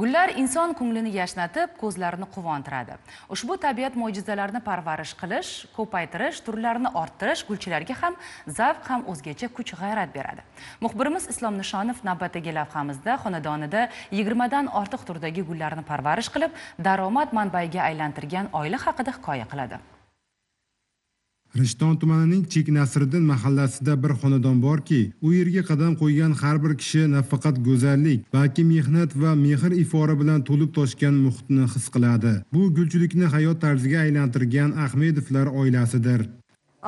Gullar inson ko'nglini yashnatib, ko'zlarini quvontiradi. Ushbu tabiat mo'jizalarini parvarish qilish, ko'paytirish, turlarini orttirish gulchilarga ham zavq, ham o'zgacha kuch-g'ayrat beradi. Muxbirimiz Islom Nishonov navbatdagi lavhamizda xonadonida 20 dan ortiq turdagi gullarni parvarish qilib, daromad manbaiga aylantirgan oila haqida hikoya qiladi. Rishton tumanining Chek Nasriddin mahallasida bir xonadon borki, u yerga qadam qo'ygan har bir kishi nafaqat go'zallik, balki mehnat va mehr ifori bilan to'lib toshgan muhitni his qiladi. Bu gulchilikni hayot tarziga aylantirgan Ahmedovlar oilasidir.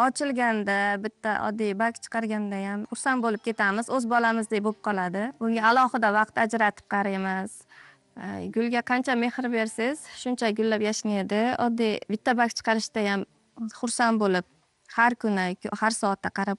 Ochilganda bitta oddiy bak chiqarganda ham xursand bo'lib ketamiz, o'z bolamizdek bo'lib qoladi. Bunga alohida vaqt ajratib qaraymiz. Gulga qancha mehr bersangiz, shuncha gullab yashnaydi. Oddiy bitta bak chiqarishda ham xursand bo'lib, har kuni, har soatda qarab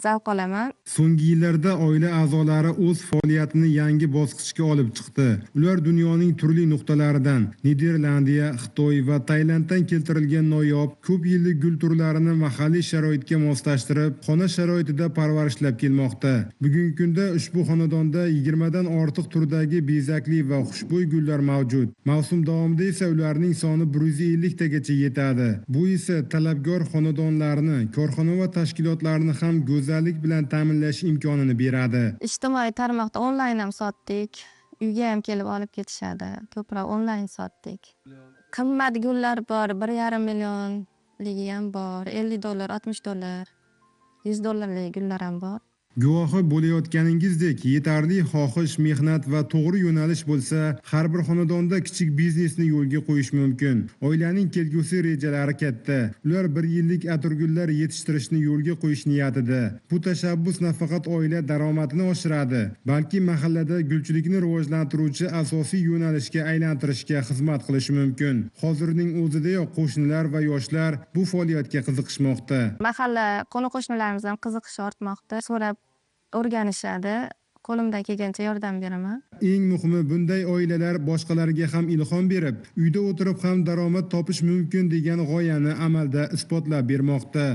zavq olaman. So'nggi yillarda oila a'zolari o'z faoliyatini yangi bosqichga olib chiqdi. Ular dunyoning turli nuqtalaridan Niderlandiya, Xitoy va Tailanddan keltirilgan noyob ko'p yillik gul turlarini mahalliy sharoitga moslashtirib, xona sharoitida parvarishlab kelmoqda. Bugungi kunda ushbu xonadonda 20 dan ortiq turdagi bezakli va xushbo'y gullar mavjud. Mavsum davomida esa ularning soni 150 tagacha yetadi. Bu esa talabgor xonadonlarni, korxona va tashkilotlarni ham go'zallik bilan ta'minlash imkonini beradi. Ijtimoiy tarmoqda onlayn ham sotdik. Uyga ham kelib olib ketishadi. Ko'proq onlayn sotdik. Qimmat gullar bor, 1,5 millionligi ham bor, $50, $60, $100lik gullar ham bor. Guvohi bo'layotganingizdek, yetarli xohish, mehnat va to'g'ri yo'nalish bo'lsa, har bir xonadonda kichik biznesni yo'lga qo'yish mumkin. Oilaning kelgusi rejalari katta. Ular 1 yillik atirgullar yetishtirishni yo'lga qo'yish niyatida. Bu tashabbus nafaqat oila daromadini oshiradi, balki mahallada gulchilikni rivojlantiruvchi asosiy yo'nalishga aylantirishga xizmat qilishi mumkin. Hozirning o'zidayoq qo'shnilar va yoshlar bu faoliyatga qiziqishmoqda. Mahalla qo'ni-qo'shnilarimiz ham qiziqishi ortmoqda. So'rab o'rganishadi. Qo'limdan kelgancha yordam beraman. Eng muhimi, bunday oilalar boshqalarga ham ilhom berib, uyda o'tirib ham daromad topish mumkin degan g'oyani amalda isbotlab bermoqda.